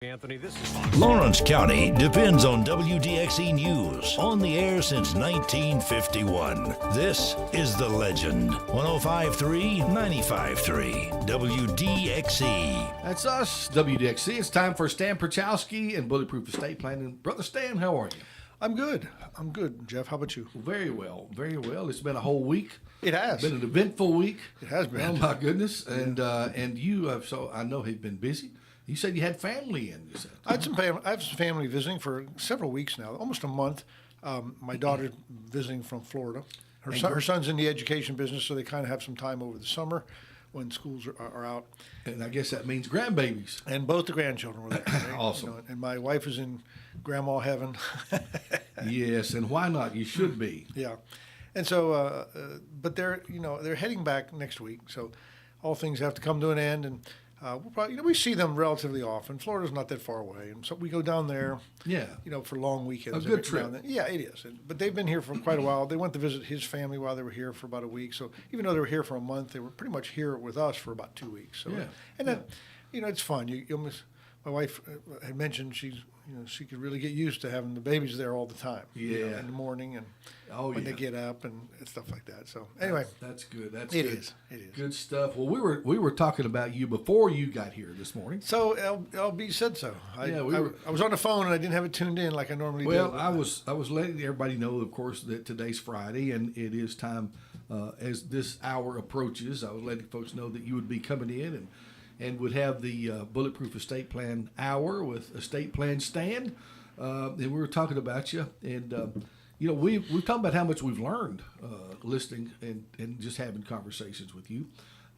Anthony, this is Lawrence County depends on WDXE News. On the air since 1951. This is The Legend. 105.3, 95.3. WDXE. That's us, WDXE. It's time for Stan Pierchoski and Bulletproof Estate Planning. Brother Stan, how are you? I'm good, Jeff. How about you? Very well, very well. It's been a whole week. It has. Been an eventful week. It has been. Oh, my goodness. And you have, so I know have been busy. You said you had family in. You said. I have some family visiting for several weeks now, almost a month. My daughter's visiting from Florida. Her son's in the education business, so they kind of have some time over the summer when schools are out. And I guess that means grandbabies. And both the grandchildren were there. Right? Awesome. And my wife is in grandma heaven. Yes, and why not? You should be. Yeah. And so, but they're heading back next week. So all things have to come to an end. And we'll probably, we see them relatively often. Florida's not that far away. And so we go down there, Yeah. For long weekends. A good trip. Yeah, it is. But they've been here for quite a while. They went to visit his family while they were here for about a week. So even though they were here for a month, they were pretty much here with us for about 2 weeks. So, Yeah. And then, it's fun. You almost, my wife had mentioned she could really get used to having the babies there all the time. Yeah. In the morning and Oh, when yeah. they get up and stuff like that. So anyway, That's good. That's It good. is. It is. Good stuff. Well, we were talking about you before you got here this morning. so LB said so. I was on the phone and I didn't have it tuned in like I normally do. Well, I was letting everybody know, of course, that today's Friday and it is time as this hour approaches. I was letting folks know that you would be coming in and would have the Bulletproof Estate Plan Hour with Estate Plan Stan. And we were talking about you, and we've talked about how much we've learned listening and just having conversations with you.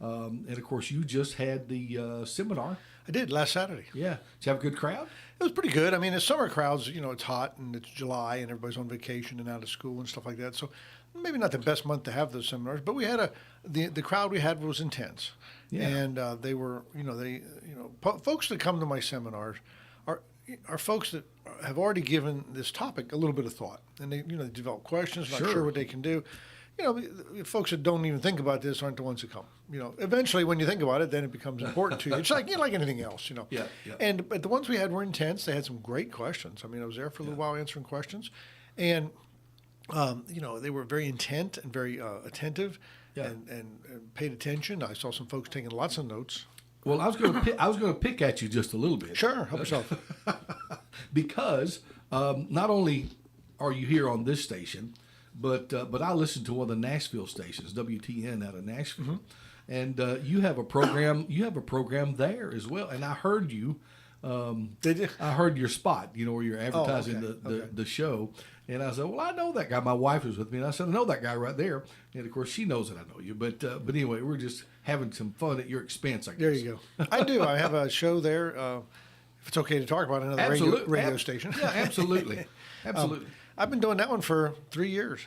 And of course, you just had the seminar. I did last Saturday. Yeah, did you have a good crowd? It was pretty good. I mean, the summer crowds, it's hot and it's July and everybody's on vacation and out of school and stuff like that. So maybe not the best month to have those seminars, but we had the crowd we had was intense. Yeah. And they were, folks that come to my seminars are folks that have already given this topic a little bit of thought, and they develop questions, not sure what they can do. Folks that don't even think about this aren't the ones that come. Eventually, when you think about it, then it becomes important to you. It's like anything else, Yeah. But the ones we had were intense. They had some great questions. I mean, I was there for a little while answering questions, and they were very intent and very attentive, and paid attention. I saw some folks taking lots of notes. Well, I was going to pick at you just a little bit. Sure, help yourself. Because not only are you here on this station, but I listen to one of the Nashville stations, WTN out of Nashville, and you have a program. You have a program there as well. And I heard you. Did you? I heard your spot. Where you're advertising okay. the show. And I said, well, I know that guy. My wife was with me, and I said, I know that guy right there. And of course, she knows that I know you. But anyway, we're just having some fun at your expense, I guess. There you go. I do. I have a show there. If it's okay to talk about another radio station. Yeah, absolutely. Absolutely. I've been doing that one for 3 years.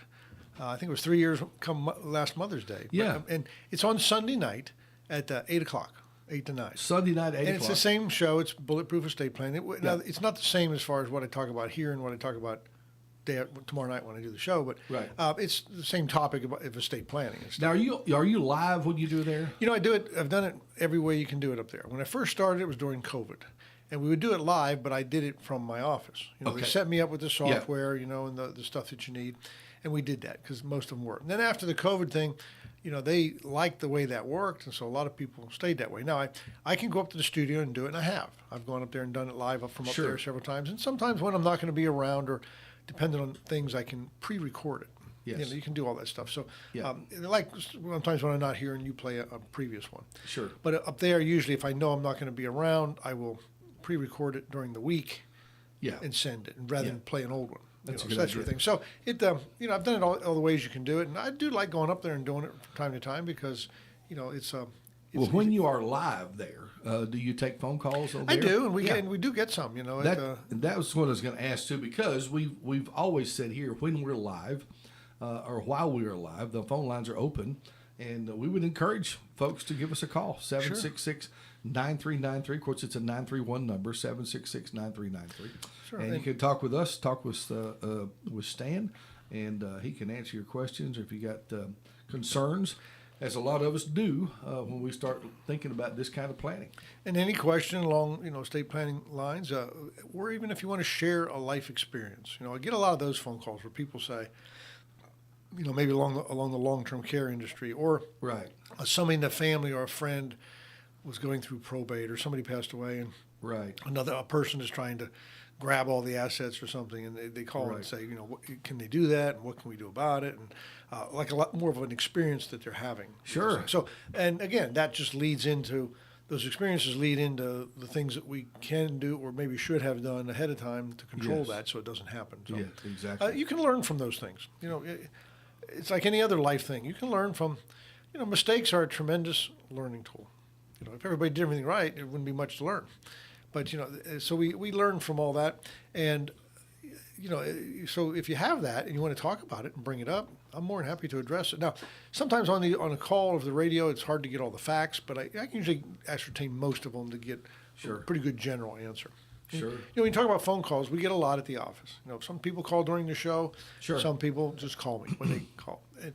I think it was 3 years come last Mother's Day. Yeah. And it's on Sunday night at 8 o'clock, 8 to 9. Sunday night, 8 o'clock. And it's the same show. It's Bulletproof Estate Planning. Now, it's not the same as far as what I talk about here and what I talk about tomorrow night when I do the show, but Right. It's the same topic of estate planning. And Now, are you live when you do there? I do it. I've done it every way you can do it up there. When I first started, it was during COVID, and we would do it live, but I did it from my office. Okay. They set me up with the software, and the stuff that you need, and we did that because most of them worked. And then after the COVID thing, they liked the way that worked, and so a lot of people stayed that way. Now, I can go up to the studio and do it, and I have. I've gone up there and done it live from up there several times, and sometimes when I'm not going to be around or depending on things, I can pre-record it. Yes. You can do all that stuff. So, Yeah. like sometimes when I'm not here and you play a previous one. Sure. But up there, usually, if I know I'm not going to be around, I will pre-record it during the week. Yeah. And send it, rather than play an old one. That's a So good that sort of idea. thing. So I've done it all the ways you can do it, and I do like going up there and doing it from time to time because, it's. Well, when you are live there, do you take phone calls over I there? do, and we do get some. That was what I was going to ask too, because we've always said here when we're live, or while we are live, the phone lines are open, and we would encourage folks to give us a call 766-9393. Of course, it's a 931 number 766-9393. Sure. And you can talk with us, talk with Stan, and he can answer your questions or if you got concerns. as a lot of us do when we start thinking about this kind of planning. And any question along, estate planning lines, or even if you want to share a life experience, I get a lot of those phone calls where people say, maybe along the long-term care industry, or Right. Somebody in the family or a friend was going through probate, or somebody passed away, and Right. a person is trying to grab all the assets or something, and they call Right. and say, can they do that, and what can we do about it, and like a lot more of an experience that they're having. Sure. So, and again, that just leads into those experiences lead into the things that we can do or maybe should have done ahead of time to control Yes. that so it doesn't happen. So, Yeah, exactly. you can learn from those things. It's like any other life thing. You can learn from, mistakes are a tremendous learning tool. If everybody did everything right, it wouldn't be much to learn. But, so we learn from all that. And, so if you have that and you want to talk about it and bring it up, I'm more than happy to address it. Now, sometimes on a call of the radio, it's hard to get all the facts, but I can usually ascertain most of them to get Sure. a pretty good general answer. Sure. When you talk about phone calls, we get a lot at the office. Some people call during the show. Sure. Some people just call me when they call. And,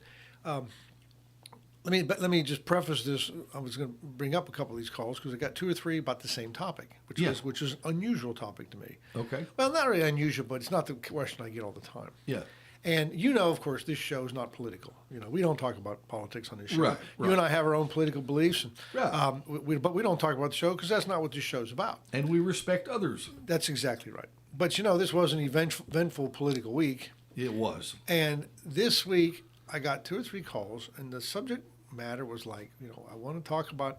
let me just preface this. I was going to bring up a couple of these calls because I got 2 or 3 about the same topic, which Yeah. is an unusual topic to me. Okay. Well, not really unusual, but it's not the question I get all the time. Yeah. And of course, this show is not political. We don't talk about politics on this show. Right, You and I have our own political beliefs, and, Right. but we don't talk about the show because that's not what this show's about. And we respect others. That's exactly right. But this was an eventful political week, It was. and this week I got 2 or 3 calls, and the subject matter was like, I want to talk about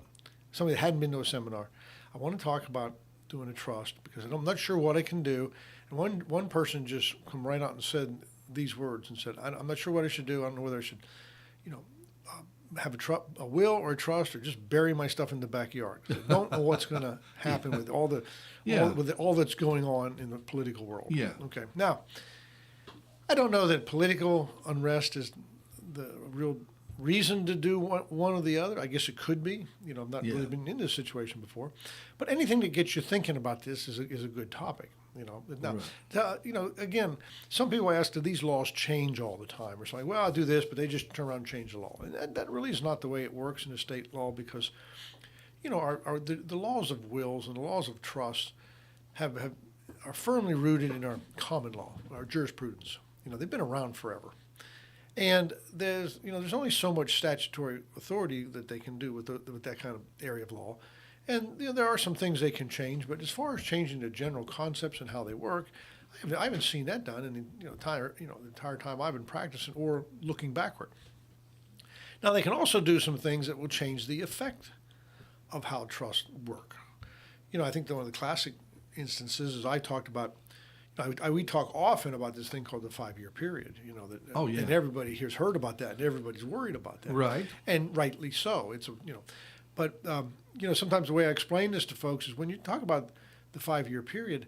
somebody that hadn't been to a seminar. I want to talk about doing a trust because I'm not sure what I can do. And one person just come right out and said these words and said, I'm not sure what I should do. I don't know whether I should, have a will or a trust or just bury my stuff in the backyard. I don't know what's going to happen with all the, Yeah. all that's going on in the political world. Yeah. Okay. Now, I don't know that political unrest is the real reason to do one or the other. I guess it could be. I've not Yeah. really been in this situation before. But anything that gets you thinking about this is a good topic. Now, again, some people ask, do these laws change all the time? Or something, well, I'll do this, but they just turn around and change the law. And that really is not the way it works in estate law because, the laws of wills and the laws of trust are firmly rooted in our common law, our jurisprudence. They've been around forever. And there's only so much statutory authority that they can do with that kind of area of law. And there are some things they can change, but as far as changing the general concepts and how they work, I haven't seen that done in the entire time I've been practicing or looking backward. Now they can also do some things that will change the effect of how trusts work. I think one of the classic instances is I talked about. We talk often about this thing called the 5-year period. That Oh, yeah. and everybody here's heard about that, and everybody's worried about that, Right. and rightly so. But sometimes the way I explain this to folks is when you talk about the 5-year period,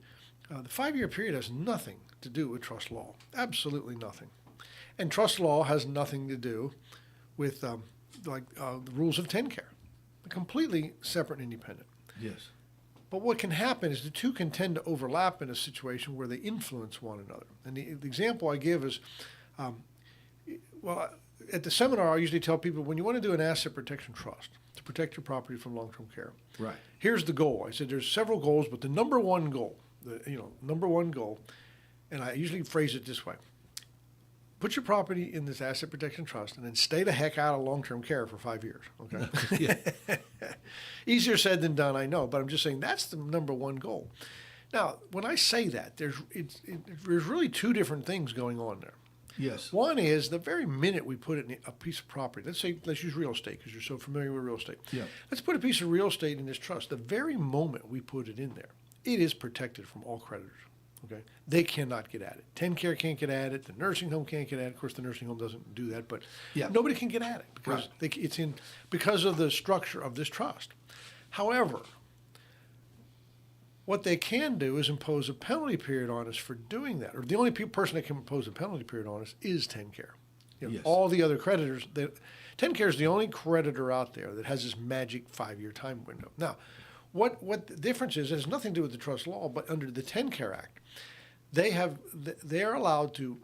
the 5-year period has nothing to do with trust law, absolutely nothing, and trust law has nothing to do with the rules of TennCare. They're completely separate and independent. Yes. But what can happen is the two can tend to overlap in a situation where they influence one another. And the example I give is, at the seminar, I usually tell people when you want to do an asset protection trust to protect your property from long-term care, Right. here's the goal. I said there's several goals, but the number one goal, and I usually phrase it this way: put your property in this asset protection trust and then stay the heck out of long-term care for 5 years. Okay. Yeah. Easier said than done, I know, but I'm just saying that's the number one goal. Now, when I say that, there's really 2 different things going on there. Yes. One is the very minute we put it in a piece of property, let's use real estate because you're so familiar with real estate. Yeah. Let's put a piece of real estate in this trust. The very moment we put it in there, it is protected from all creditors. Okay, they cannot get at it. TennCare can't get at it. The nursing home can't get at it. Of course, the nursing home doesn't do that, but Yeah. nobody can get at it because Right. because of the structure of this trust. However, what they can do is impose a penalty period on us for doing that. Or the only person that can impose a penalty period on us is TennCare. Yes. All the other creditors, TennCare is the only creditor out there that has this magic 5-year time window. Now, what the difference is, it has nothing to do with the trust law, but under the TennCare Act, they are allowed to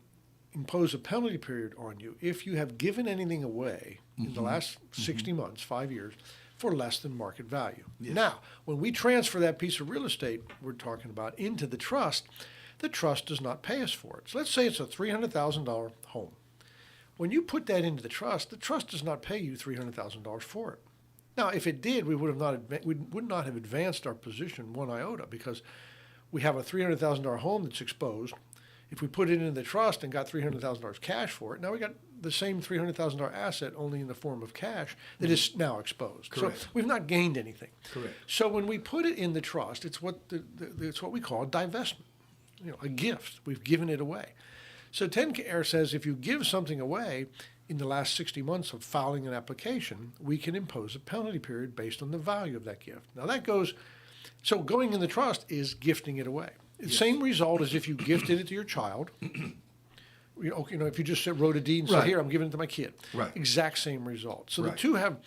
impose a penalty period on you if you have given anything away in the last 60 months, 5 years, for less than market value. Yes. Now, when we transfer that piece of real estate we're talking about into the trust does not pay us for it. So let's say it's a $300,000 home. When you put that into the trust does not pay you $300,000 for it. Now, if it did, we would not have advanced our position one iota, because we have a $300,000 home that's exposed. If we put it into the trust and got $300,000 cash for it, now we got the same $300,000 asset, only in the form of cash, that is now exposed. Correct. So we've not gained anything. Correct. So when we put it in the trust, it's what we call a divestment, a gift. We've given it away. So 10-Care says if you give something away in the last 60 months of filing an application, we can impose a penalty period based on the value of that gift. Now so going in the trust is gifting it away. The same result as if you gifted it to your child. If you just wrote a deed and said, Right. "Here, I'm giving it to my kid." Right. Exact same result. So Right.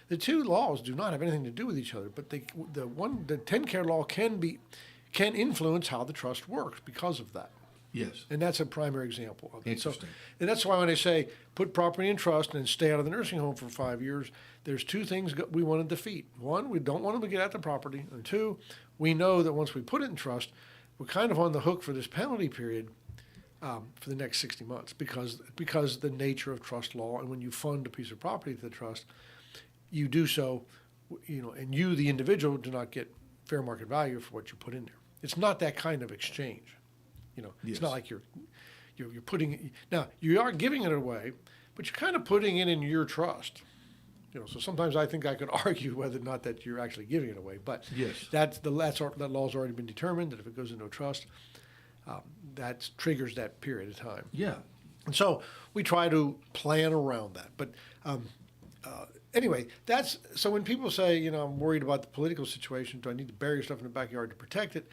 the two laws do not have anything to do with each other, but the 10-Care law can influence how the trust works because of that. Yes. And that's a primary example of it. Interesting. And that's why when I say put property in trust and stay out of the nursing home for 5 years, there's two things we want to defeat. One, we don't want them to get at the property. And two, we know that once we put it in trust, we're kind of on the hook for this penalty period for the next 60 months because the nature of trust law. And when you fund a piece of property to the trust, you do so, and you, the individual, do not get fair market value for what you put in there. It's not that kind of exchange. Yes. It's not like you're putting it, now you are giving it away, but you're kind of putting it in your trust. So sometimes I think I could argue whether or not that you're actually giving it away, but Yes. that law's already been determined that if it goes into a trust, that triggers that period of time. Yeah. And so we try to plan around that. But anyway, so when people say, I'm worried about the political situation, do I need to bury stuff in the backyard to protect it?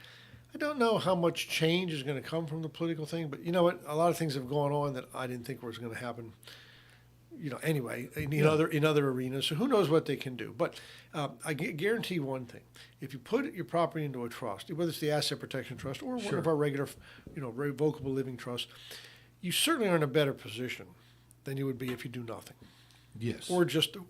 I don't know how much change is going to come from the political thing, but you know what? A lot of things have gone on that I didn't think was going to happen. Anyway, in other arenas. So who knows what they can do? But I guarantee one thing: if you put your property into a trust, whether it's the Asset Protection Trust or one of our regular, revocable living trusts, you certainly are in a better position than you would be if you do nothing. Yes. Or just a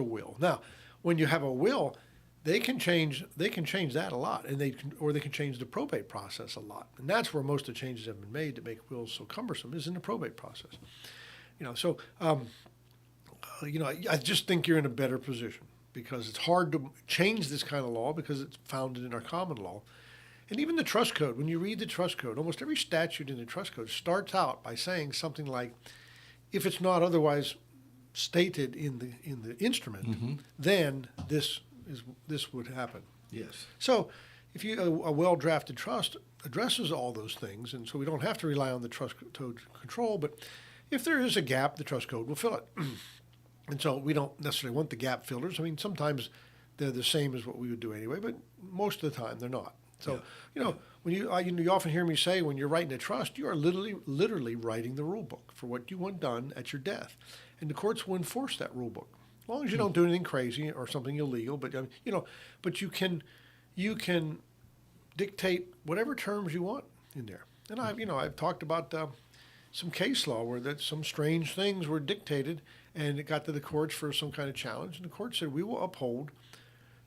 will. Now, when you have a will, they can change that a lot, and they can change the probate process a lot, and that's where most of the changes have been made to make wills so cumbersome, is in the probate process. I just think you're in a better position because it's hard to change this kind of law because it's founded in our common law. And even the trust code, when you read the trust code, almost every statute in the trust code starts out by saying something like, if it's not otherwise stated in the instrument, then this would happen. Yes. So if a well-drafted trust addresses all those things, and so we don't have to rely on the trust code control, but if there is a gap, the trust code will fill it. And so we don't necessarily want the gap fillers. I mean, sometimes they're the same as what we would do anyway, but most of the time they're not. So, when you often hear me say, when you're writing a trust, you are literally writing the rule book for what you want done at your death. And the courts will enforce that rule book. As long as you don't do anything crazy or something illegal, but but you can dictate whatever terms you want in there. And I've talked about some case law where some strange things were dictated, and it got to the courts for some kind of challenge, and the court said we will uphold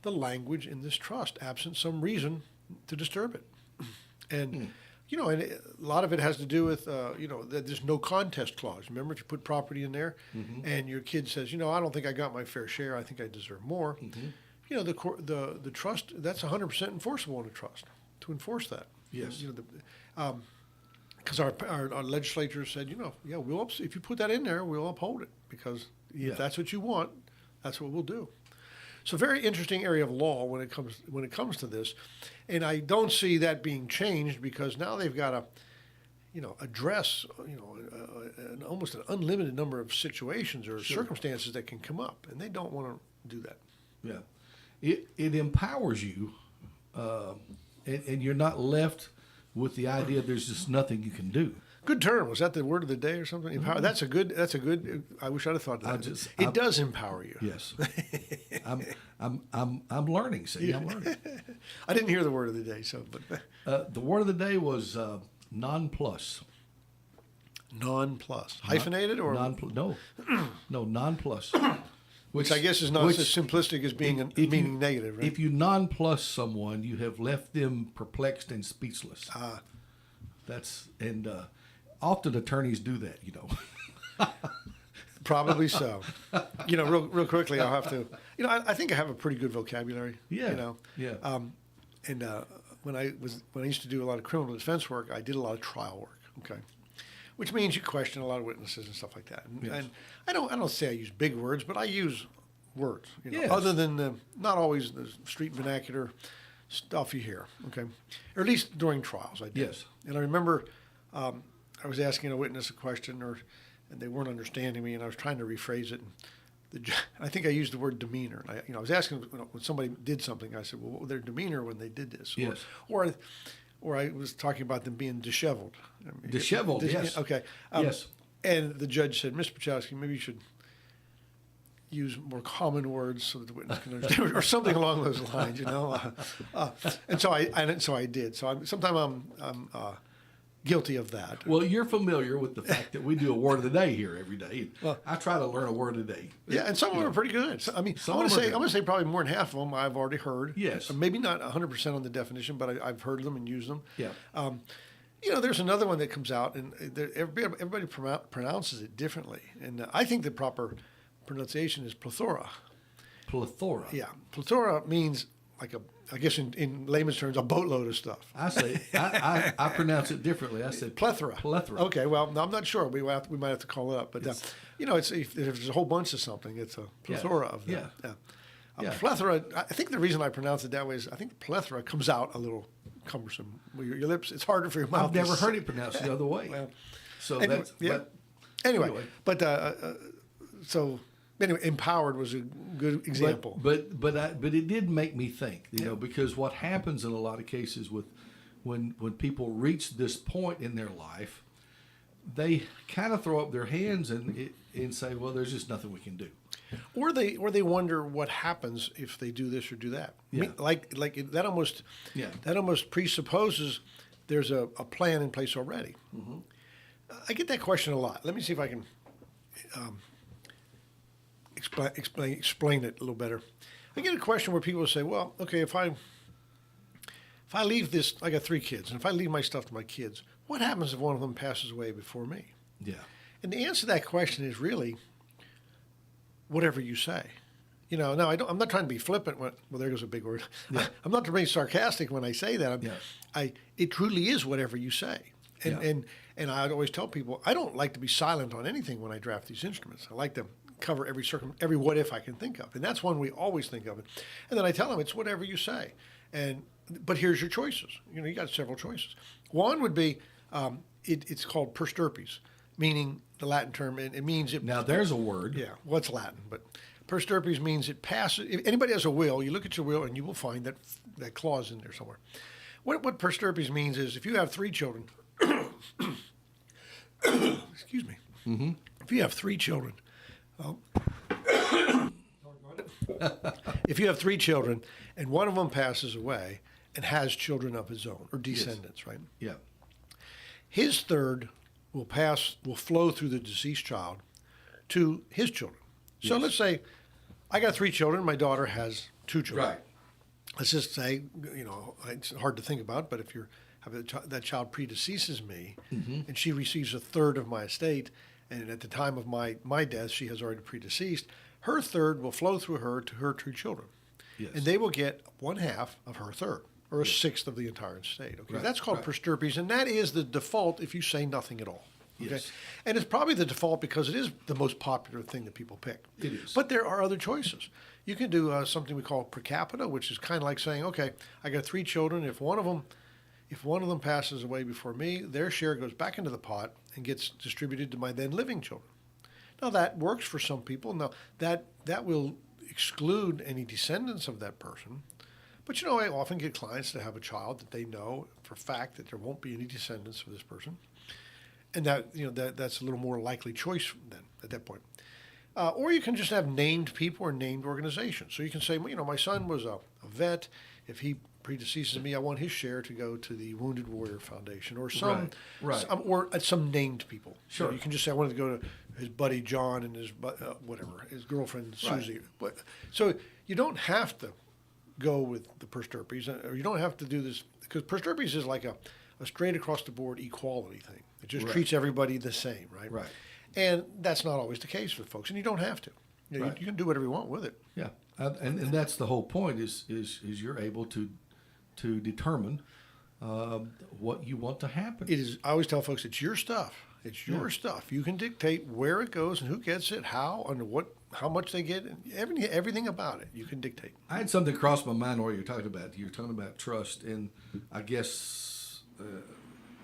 the language in this trust absent some reason to disturb it. And and a lot of it has to do with that there's no contest clause. Remember, if you put property in there, and your kid says, I don't think I got my fair share, I think I deserve more. The trust, that's 100% enforceable in a trust to enforce that. Yes. Because our legislature said, if you put that in there, we'll uphold it because if that's what you want, that's what we'll do. So very interesting area of law when it comes to this, and I don't see that being changed because now they've got to, address almost an unlimited number of situations or circumstances that can come up, and they don't want to do that. Yeah, it empowers you, and you're not left with the idea there's just nothing you can do. Good term. Was that the word of the day or something? Empower. That's a good. I wish I'd have thought of that. It does empower you. Yes. I'm learning. See, I'm learning. I didn't hear the word of the day, so but The word of the day was nonplus. Non-plus. Hyphenated or? No, no, non-plus. Which I guess is not as simplistic as being meaning negative, right? If you non-plus someone, you have left them perplexed and speechless. Often attorneys do that, you know. Probably so. You know, real quickly, I'll have to. You know, I think I have a pretty good vocabulary. Yeah. You know. Yeah. When I used to do a lot of criminal defense work, I did a lot of trial work. Okay. Which means you question a lot of witnesses and stuff like that. And, Yes. and I don't say I use big words, but I use words. You know, Yes. other than not always the street vernacular stuff you hear. Okay. Or at least during trials, I did. Yes. And I remember I was asking a witness a question, and they weren't understanding me, and I was trying to rephrase it. And I think I used the word demeanor. I was asking when somebody did something. I said, "Well, what was their demeanor when they did this?" Yes. Or I was talking about them being disheveled. Disheveled, yes. Okay. Yes. And the judge said, "Mr. Pierchoski, maybe you should use more common words so that the witness can understand," or something along those lines, you know. And so I did. So sometimes I'm guilty of that. Well, you're familiar with the fact that we do a word of the day here every day. Well, I try to learn a word a day. Yeah, and some of them are pretty good. So, I mean, Some I'm of them are going good. to say probably more than half of them I've already heard. Yes. Maybe not 100% on the definition, but I've heard them and used them. Yeah. You know, there's another one that comes out, and everybody pronounces it differently. And I think the proper pronunciation is plethora. Plethora. Yeah, plethora means I guess in layman's terms, a boatload of stuff. I say I pronounce it differently. I said Plethora. Plethora. Okay, well, no, I'm not sure. We might have to call it up. But, you know, if there's a whole bunch of something, it's a plethora of them. Yeah. A Yeah. plethora, I think the reason I pronounce it that way is I think plethora comes out a little cumbersome. Your lips, it's harder for your mouth. I've never heard it pronounced the other way. Well, So anyway, that's yeah. but Anyway, empowered was a good example. But it did make me think, you know, because what happens in a lot of cases with when people reach this point in their life, they kind of throw up their hands and say, well, there's just nothing we can do. Or they wonder what happens if they do this or do that. Yeah. That almost presupposes there's a plan in place already. Mm-hmm. I get that question a lot. Let me see if I can explain it a little better. I get a question where people say, well, okay, if I leave this, I got 3 kids, and if I leave my stuff to my kids, what happens if one of them passes away before me? Yeah. And the answer to that question is really whatever you say. You know, now I'm not trying to be flippant. Well, there goes a big word. Yeah. I'm not trying to be sarcastic when I say that. It truly is whatever you say. And I always tell people I don't like to be silent on anything when I draft these instruments. I like to cover every what if I can think of, and that's one we always think of it. And then I tell them it's whatever you say. But here's your choices. You know, you got several choices. One would be it's called per stirpes, meaning the Latin term. It means it. Now there's a word. Yeah, what's Latin? But per stirpes means it passes. If anybody has a will, you look at your will and you will find that clause in there somewhere. What per stirpes means is if you have 3 children. Excuse me. Mm-hmm. If you have 3 children. If you have 3 children and one of them passes away and has children of his own or descendants, yes. Right? Yeah. His third will flow through the deceased child to his children. Yes. So let's say I got 3 children. My daughter has 2 children. Right. Let's just say, you know, it's hard to think about, but if that child predeceases me, mm-hmm. and she receives a third of my estate, and at the time of my death, she has already predeceased, her third will flow through her to her 2 children. Yes. And they will get 1/2 of her third, or a 1/6 of the entire estate. Okay, right. That's called per stirpes, and that is the default if you say nothing at all. Okay? Yes. And it's probably the default because it is the most popular thing that people pick. It is. But there are other choices. You can do something we call per capita, which is kind of like saying, okay, I got 3 children. If one of them passes away before me, their share goes back into the pot and gets distributed to my then living children. Now that works for some people. Now that will exclude any descendants of that person. But you know, I often get clients that have a child that they know for a fact that there won't be any descendants of this person. And that's a little more likely choice then at that point. Or you can just have named people or named organizations. So you can say, you know, my son was a vet. If he predeceases me, I want his share to go to the Wounded Warrior Foundation or some, Right. or some named people. Sure. You can just say I wanted to go to his buddy John and his whatever, his girlfriend Susie. Right. But so you don't have to go with the Purse Derpies, or you don't have to do this because Purse Derpies is like a straight across the board equality thing. It just Right. treats everybody the same, right? Right. And that's not always the case with folks, and you don't have to. You know, Right. you can do whatever you want with it. Yeah, and that's the whole point is you're able to determine what you want to happen. It is. I always tell folks it's your stuff. It's your stuff. You can dictate where it goes and who gets it, how, under what, how much they get, and everything about it. You can dictate. I had something cross my mind while you're talking about trust, and I guess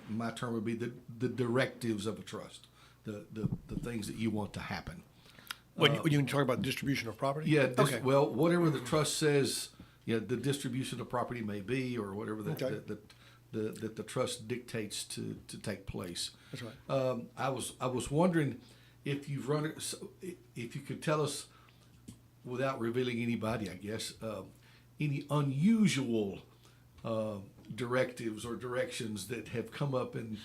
my term would be the directives of a trust, the things that you want to happen. When you talk about distribution of property? Yeah. Okay. Well, whatever the trust says, the distribution of property may be, or whatever that the trust dictates to take place. That's right. I was wondering if you've run it, if you could tell us, without revealing anybody, I guess, any unusual directives or directions that have come up in,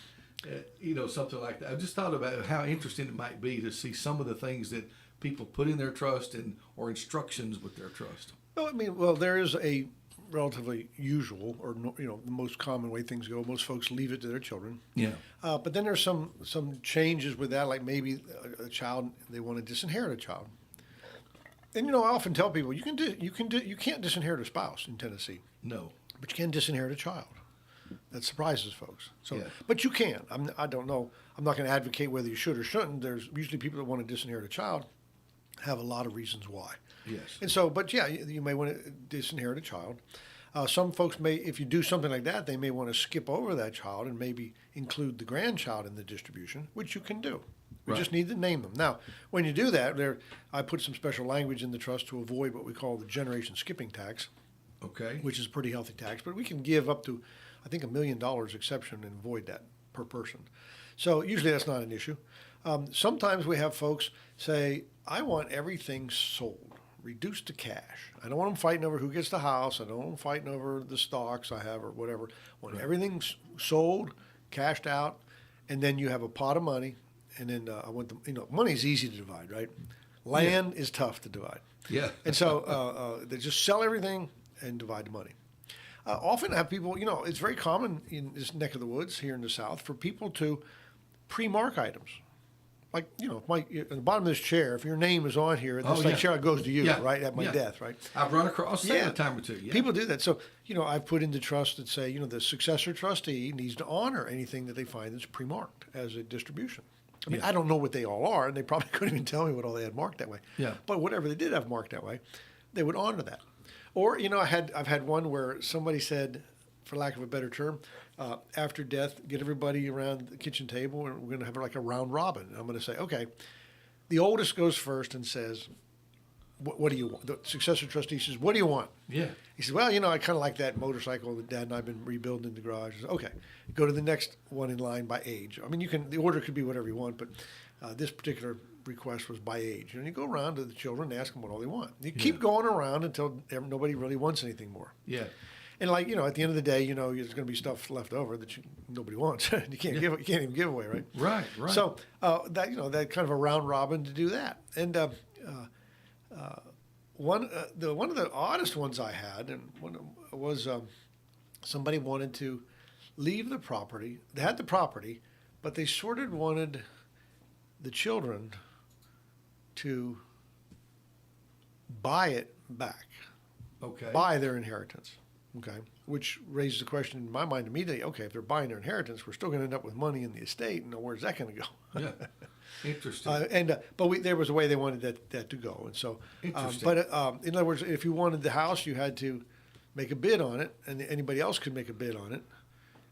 something like that. I just thought about how interesting it might be to see some of the things that people put in their trust or instructions with their trust. Well, there is a relatively usual, or the most common way things go. Most folks leave it to their children. Yeah. But then there's some changes with that, like maybe a child, they want to disinherit a child. And I often tell people you can't disinherit a spouse in Tennessee. No. But you can disinherit a child. That surprises folks. So, Yeah. but you can. I don't know. I'm not going to advocate whether you should or shouldn't. There's usually people that want to disinherit a child have a lot of reasons why. Yes. And so, but yeah, you may want to disinherit a child. Some folks may, if you do something like that, they may want to skip over that child and maybe include the grandchild in the distribution, which you can do. We Right. just need to name them. Now, when you do that, I put some special language in the trust to avoid what we call the generation skipping tax, Okay. which is a pretty healthy tax. But we can give up to, I think, $1 million exception and avoid that per person. So usually that's not an issue. Sometimes we have folks say, I want everything sold, reduced to cash. I don't want them fighting over who gets the house. I don't want them fighting over the stocks I have or whatever. I want everything sold, cashed out, and then you have a pot of money. And then I want them, money's easy to divide, right? Land is tough to divide. Yeah. And so they just sell everything and divide the money. Often have people, it's very common in this neck of the woods here in the South for people to pre-mark items. Like, at the bottom of this chair, if your name is on here, this chair goes to you, right, at my death, right? I've run across that a time or two. Yeah. People do that. So, I've put into trust that say, the successor trustee needs to honor anything that they find that's pre-marked as a distribution. I mean, I don't know what they all are, and they probably couldn't even tell me what all they had marked that way. Yeah. But whatever they did have marked that way, they would honor that. Or, I've had one where somebody said, for lack of a better term, after death, get everybody around the kitchen table, and we're going to have like a round robin. And I'm going to say, okay, the oldest goes first and says, what do you want? The successor trustee says, what do you want? Yeah. He says, well, I kind of like that motorcycle that Dad and I have been rebuilding in the garage. I said, okay, go to the next one in line by age. I mean, the order could be whatever you want, but this particular request was by age. And you go around to the children and ask them what all they want. You keep going around until nobody really wants anything more. Yeah. And at the end of the day, there's going to be stuff left over that nobody wants. You can't you can't even give away, right? Right. So that kind of a round robin to do that. And one of the oddest ones I had, and one was somebody wanted to leave the property. They had the property, but they sort of wanted the children to buy it back, Okay. buy their inheritance. Okay, which raises the question in my mind immediately. Okay, if they're buying their inheritance, we're still going to end up with money in the estate, and where's that going to go? Yeah. Interesting. But there was a way they wanted that to go, and so. Interesting. In other words, if you wanted the house, you had to make a bid on it, and anybody else could make a bid on it.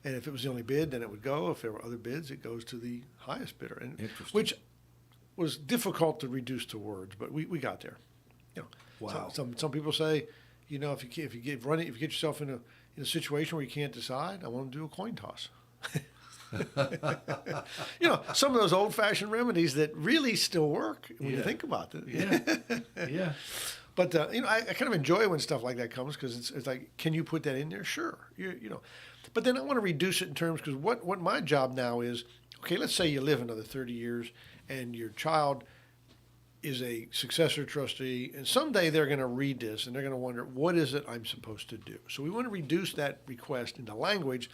And if it was the only bid, then it would go. If there were other bids, it goes to the highest bidder. And Interesting. which was difficult to reduce to words, but we got there. Wow. Some people say, if you get yourself in a situation where you can't decide, I want to do a coin toss. Some of those old-fashioned remedies that really still work when you think about it. Yeah. Yeah. But I kind of enjoy when stuff like that comes because it's like, can you put that in there? Sure, But then I want to reduce it in terms because what my job now is, okay, let's say you live another 30 years and your child is a successor trustee, and someday they're going to read this and they're going to wonder, what is it I'm supposed to do? So we want to reduce that request into language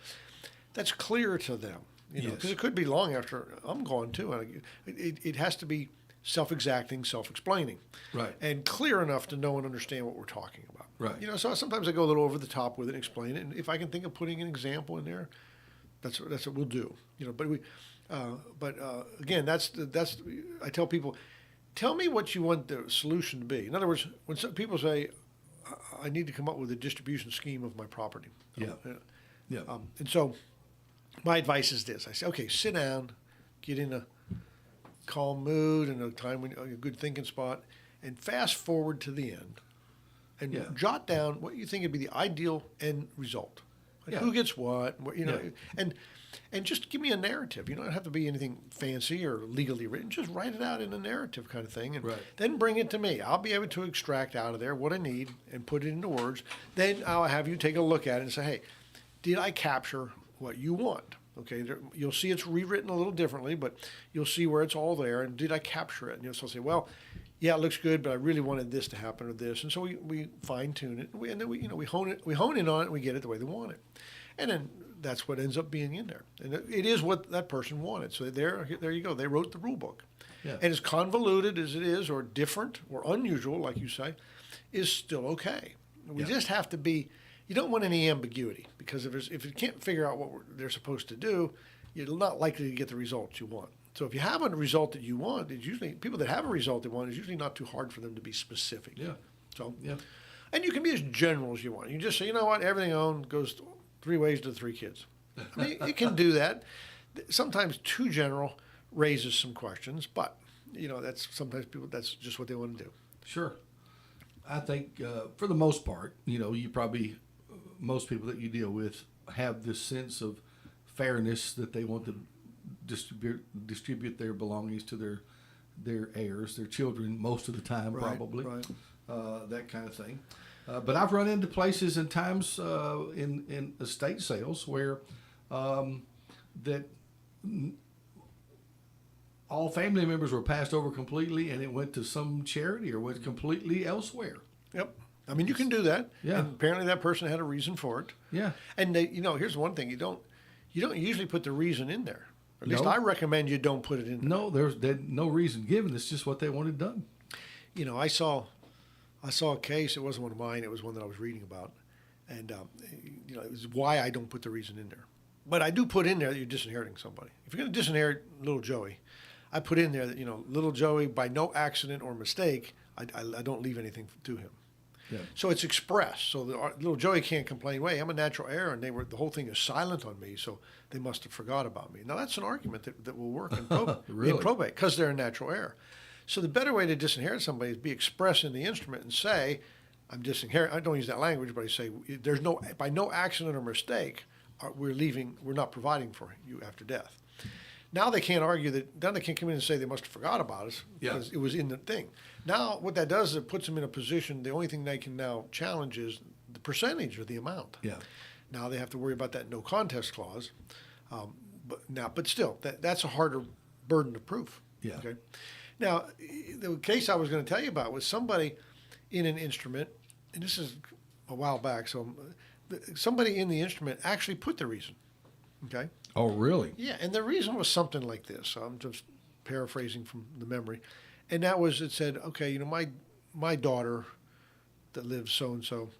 that's clear to them, because it could be long after I'm gone too. And it has to be self-exacting, self-explaining, Right. and clear enough to know and understand what we're talking about. Right. So sometimes I go a little over the top with it and explain it, and if I can think of putting an example in there, that's what we'll do. But again, that's I tell people, tell me what you want the solution to be. In other words, when some people say, I need to come up with a distribution scheme of my property. Yeah. Yeah. And so my advice is this. I say, okay, sit down, get in a calm mood and a time when a good thinking spot, and fast forward to the end and jot down what you think would be the ideal end result. Like who gets what, and just give me a narrative. You don't have to be anything fancy or legally written. Just write it out in a narrative kind of thing, and then bring it to me. I'll be able to extract out of there what I need and put it into words. Then I'll have you take a look at it and say, hey, did I capture what you want? Okay, you'll see it's rewritten a little differently, but you'll see where it's all there. And did I capture it? And you'll still say, well, yeah, it looks good, but I really wanted this to happen or this. And so we fine tune it, and then we hone it, we hone in on it, and we get it the way they want it. And then that's what ends up being in there. And it is what that person wanted. So there you go. They wrote the rule book. Yeah. And as convoluted as it is, or different, or unusual, like you say, is still okay. We just have to be. You don't want any ambiguity, because if you can't figure out what they're supposed to do, you're not likely to get the results you want. So if you have a result that you want, it's usually people that have a result they want. It's usually not too hard for them to be specific. Yeah. So and you can be as general as you want. You can just say, you know what, everything I own goes 3 ways to the 3 kids. I mean, you can do that. Sometimes too general raises some questions, but that's sometimes people. That's just what they want to do. Sure. I think for the most part, you probably. Most people that you deal with have this sense of fairness that they want to distribute their belongings to their heirs, their children, most of the time, probably, that kind of thing. But I've run into places and times in estate sales where that all family members were passed over completely, and it went to some charity or went completely elsewhere. Yep. I mean, you can do that. Yeah. And apparently that person had a reason for it. Yeah. And here's one thing: you don't usually put the reason in there. Or at least I recommend you don't put it in there. No, there's no reason given. It's just what they wanted done. I saw a case. It wasn't one of mine. It was one that I was reading about, and it was why I don't put the reason in there. But I do put in there that you're disinheriting somebody. If you're going to disinherit little Joey, I put in there that little Joey, by no accident or mistake, I don't leave anything to him. Yeah. So it's expressed. So little Joey can't complain, wait, I'm a natural heir, and the whole thing is silent on me, so they must have forgot about me. Now, that's an argument that will work in probate because they're a natural heir. So the better way to disinherit somebody is be expressed in the instrument and say, I'm disinheriting. I don't use that language, but I say, by no accident or mistake, we're not providing for you after death. Now they can't argue that. Then they can't come in and say they must have forgot about us because it was in the thing. Now what that does is it puts them in a position. The only thing they can now challenge is the percentage or the amount. Yeah. Now they have to worry about that no contest clause. But still, that's a harder burden of proof. Yeah. Okay. Now the case I was going to tell you about was somebody in an instrument, and this is a while back. So somebody in the instrument actually put the reason. Okay. Oh, really? Yeah, and the reason was something like this. I'm just paraphrasing from the memory, and that was it said, okay, my daughter that lives so and so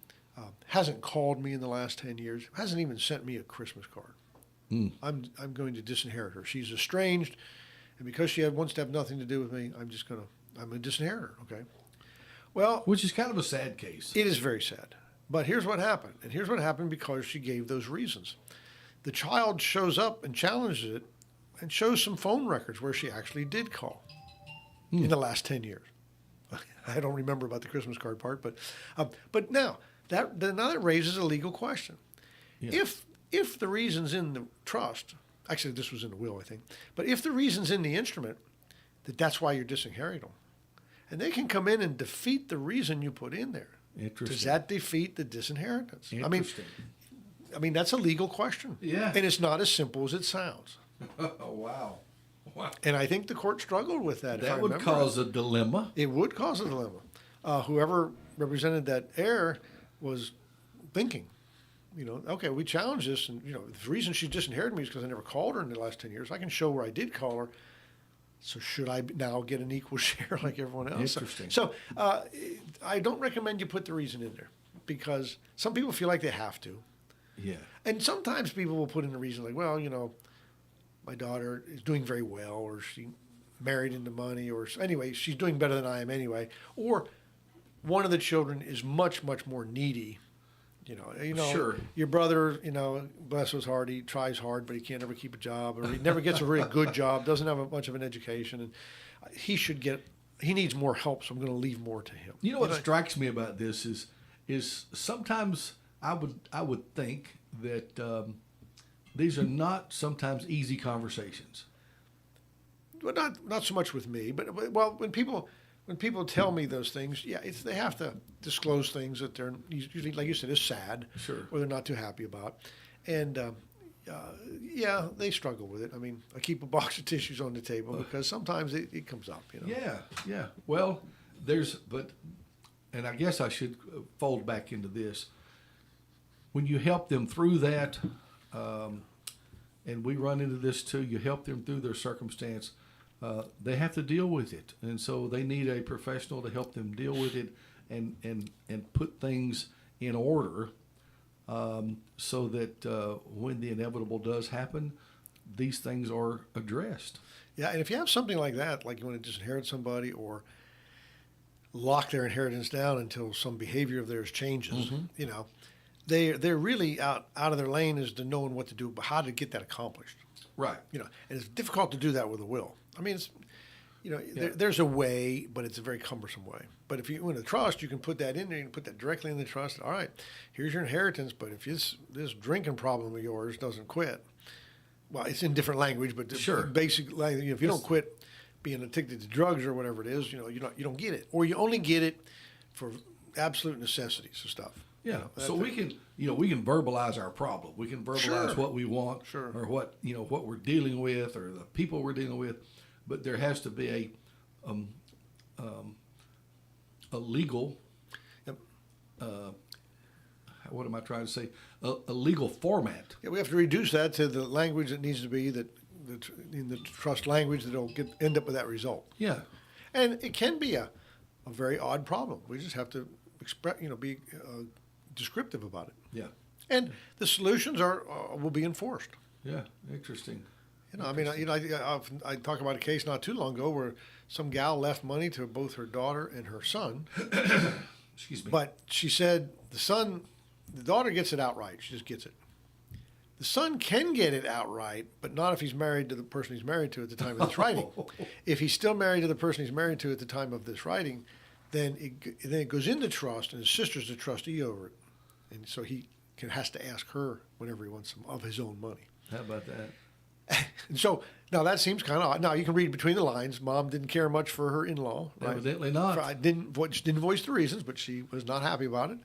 hasn't called me in the last 10 years, hasn't even sent me a Christmas card. Mm. I'm going to disinherit her. She's estranged, and because she wants to have nothing to do with me, I'm going to disinherit her. Okay. Well, which is kind of a sad case. It is very sad. But here's what happened, and here's what happened because she gave those reasons. The child shows up and challenges it and shows some phone records where she actually did call in the last 10 years. I don't remember about the Christmas card part, but now that raises a legal question. Yeah. If the reason's in the trust, actually this was in the will, I think, but if the reason's in the instrument, that's why you're disinheriting them, and they can come in and defeat the reason you put in there. Interesting. Does that defeat the disinheritance? Interesting. I mean that's a legal question. Yeah. And it's not as simple as it sounds. Oh, wow. Wow. And I think the court struggled with that. That would cause a dilemma. It would cause a dilemma. Whoever represented that heir was thinking, okay, we challenge this, and the reason she disinherited me is because I never called her in the last 10 years. I can show where I did call her. So should I now get an equal share like everyone else? Interesting. So I don't recommend you put the reason in there because some people feel like they have to. Yeah. And sometimes people will put in a reason like, well, my daughter is doing very well, or she married into money, or anyway, she's doing better than I am anyway. Or one of the children is much, much more needy. Sure. Your brother, bless his heart, he tries hard, but he can't ever keep a job, or he never gets a really good job, doesn't have much of an education, and he needs more help, so I'm going to leave more to him. What strikes me about this is sometimes I would think that these are not sometimes easy conversations. Well, not so much with me, but when people tell me those things, yeah, they have to disclose things that they're usually, like you said, is sad, Sure, or they're not too happy about, and yeah, they struggle with it. I mean, I keep a box of tissues on the table because sometimes it comes up. Yeah. Well, and I guess I should fold back into this. When you help them through that, and we run into this too, you help them through their circumstance. They have to deal with it, and so they need a professional to help them deal with it and put things in order, so that when the inevitable does happen, these things are addressed. Yeah, and if you have something like that, like you want to disinherit somebody or lock their inheritance down until some behavior of theirs changes, they're really out of their lane as to knowing what to do, but how to get that accomplished. Right. And it's difficult to do that with a will. I mean, it's, there's a way, but it's a very cumbersome way. But if you in a trust, you can put that in there. You can put that directly in the trust. All right, here's your inheritance. But if this drinking problem of yours doesn't quit, well, it's in different language, but Sure. basic language. If you don't quit being addicted to drugs or whatever it is, you don't get it, or you only get it for absolute necessities of stuff. Yeah. So we can verbalize our problem. We can verbalize Sure. what we want, Sure. or what we're dealing with, or the people we're dealing with. But there has to be a legal. Yep. What am I trying to say? A legal format. Yeah, we have to reduce that to the language that needs to be in the trust language that'll end up with that result. Yeah. And it can be a very odd problem. We just have to be descriptive about it. Yeah. And the solutions will be enforced. Yeah. Interesting. I talked about a case not too long ago where some gal left money to both her daughter and her son. Excuse me. But she said the daughter gets it outright. She just gets it. The son can get it outright, but not if he's married to the person he's married to at the time of this writing. If he's still married to the person he's married to at the time of this writing, then it goes into trust, and his sister's the trustee over it. And so he has to ask her whenever he wants some of his own money. How about that? And so now that seems kind of odd. Now you can read between the lines. Mom didn't care much for her in-law. Right? Evidently not. Didn't voice the reasons, but she was not happy about it.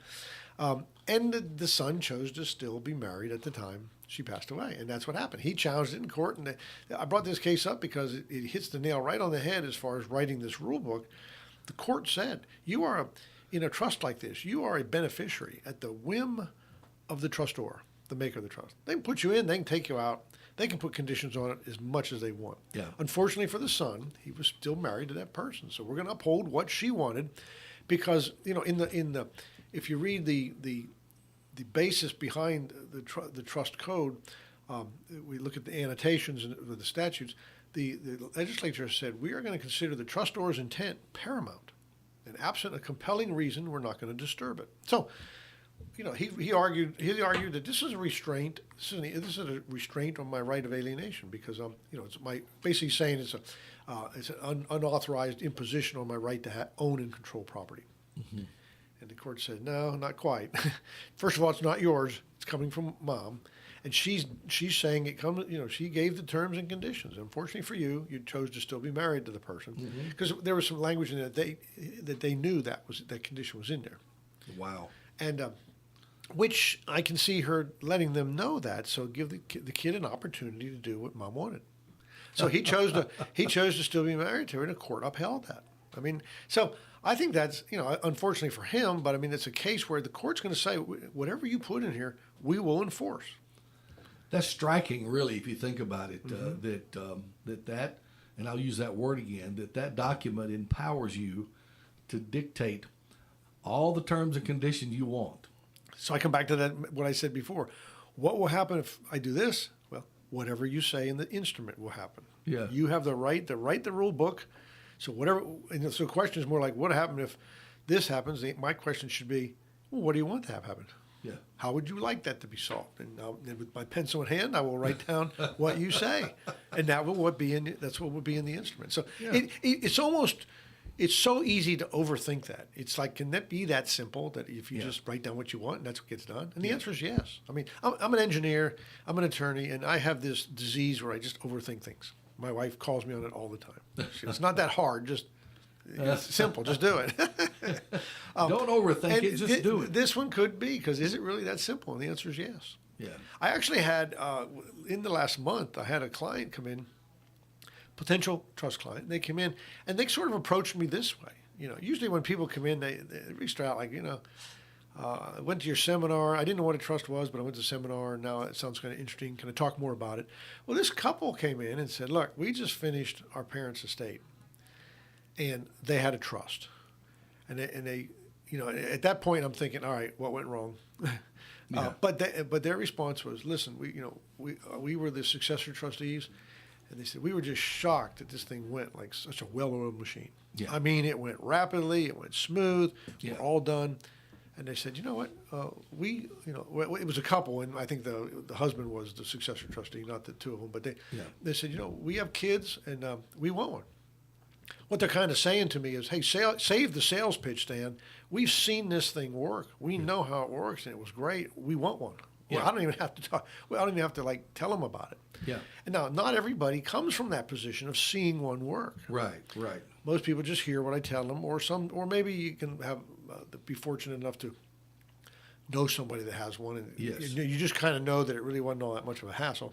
And the son chose to still be married at the time she passed away, and that's what happened. He challenged it in court, and I brought this case up because it hits the nail right on the head as far as writing this rule book. The court said, in a trust like this, you are a beneficiary at the whim of the trustor, the maker of the trust. They can put you in, they can take you out, they can put conditions on it as much as they want. Yeah. Unfortunately for the son, he was still married to that person, so we're going to uphold what she wanted, because if you read the basis behind the trust code, we look at the annotations and the statutes. The legislature said we are going to consider the trustor's intent paramount, and absent a compelling reason, we're not going to disturb it. So, he argued that this is a restraint. This is a restraint on my right of alienation because it's basically saying it's an unauthorized imposition on my right to own and control property. Mm-hmm. And the court said, no, not quite. First of all, it's not yours. It's coming from Mom. And she's saying it comes, she gave the terms and conditions. Unfortunately for you, you chose to still be married to the person because there was some language in it that they knew that condition was in there. Wow. And which I can see her letting them know that, so give the kid an opportunity to do what mom wanted. So he chose to still be married to her, and the court upheld that. I mean, so I think that's, unfortunately for him, but I mean, it's a case where the court's going to say, whatever you put in here, we will enforce. That's striking, really, if you think about it, that, and I'll use that word again, that document empowers you to dictate all the terms and conditions you want. So I come back to that, what I said before. What will happen if I do this? Well, whatever you say in the instrument will happen. Yeah. You have the right to write the rule book. So whatever, and so the question is more like, what happened if this happens? My question should be, well, what do you want to have happen? Yeah. How would you like that to be solved? And with my pencil in hand, I will write down what you say, and that's what would be in the instrument. So it's almost. It's so easy to overthink that. It's like, can that be that simple that if you just write down what you want and that's what gets done? And the answer is yes. I mean, I'm an engineer, I'm an attorney, and I have this disease where I just overthink things. My wife calls me on it all the time. It's not that hard, just it's simple, just do it. Don't overthink it, just do it. This one could be, because is it really that simple? And the answer is yes. Yeah. I actually had, in the last month, I had a client come in, potential trust client. They came in and they sort of approached me this way. Usually when people come in, they reached out like, I went to your seminar. I didn't know what a trust was, but I went to the seminar, and now it sounds kind of interesting. Can I talk more about it? Well, this couple came in and said, look, we just finished our parents' estate, and they had a trust. And they at that point I'm thinking, all right, what went wrong? But their response was, listen, we were the successor trustees. And they said, we were just shocked that this thing went like such a well-oiled machine. Yeah. I mean, it went rapidly, it went smooth, we're all done. And they said, you know what, it was a couple, and I think the husband was the successor trustee, not the two of them, but they said, we have kids, and we want one. What they're kind of saying to me is, hey, save the sales pitch, Stan. We've seen this thing work. We know how it works, and it was great. We want one. Well, I don't even have to talk. Well, I don't even have to tell them about it. Yeah. And now, not everybody comes from that position of seeing one work. Right. Most people just hear what I tell them, or maybe you can be fortunate enough to know somebody that has one, and you just kind of know that it really wasn't all that much of a hassle.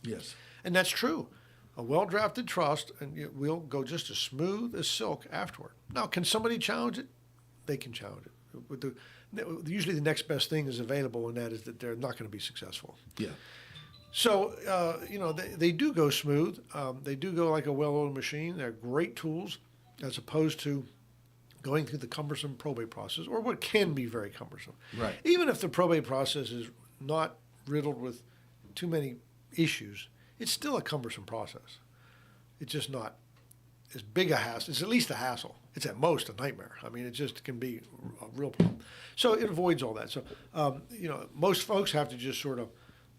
Yes. And that's true. A well-drafted trust, and it will go just as smooth as silk afterward. Now, can somebody challenge it? They can challenge it. Usually the next best thing is available, and that is that they're not going to be successful. Yeah. So, they do go smooth. They do go like a well-oiled machine. They're great tools as opposed to going through the cumbersome probate process, or what can be very cumbersome. Right. Even if the probate process is not riddled with too many issues, it's still a cumbersome process. It's just not as big a hassle. It's at least a hassle. It's at most a nightmare. I mean, it just can be a real problem. So it avoids all that. So, most folks have to just sort of